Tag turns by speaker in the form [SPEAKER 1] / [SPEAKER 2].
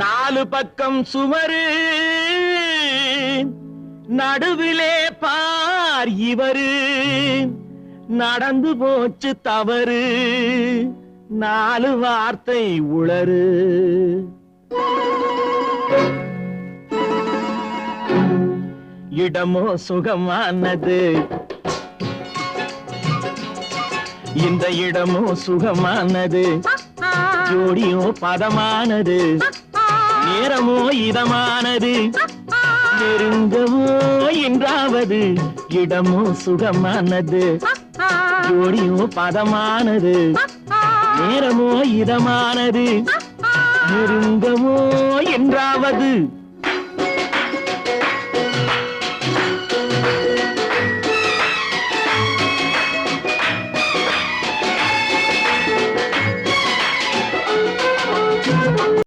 [SPEAKER 1] நாலு பக்கம் சுவரு நடுவிலே பார் இவரு நடந்து போச்சு தவறு நாலு வார்த்தை உளறு இடமோ சுகமானது இந்த இடமோ சுகமானது ஜோடியோ பதமானது நேரமோ இதமானது நெருங்கவோ என்றாவது இடமோ சுகமானது ஜோடியோ பதமானது நேரமோ இதமானது நெருங்கவோ என்றாவது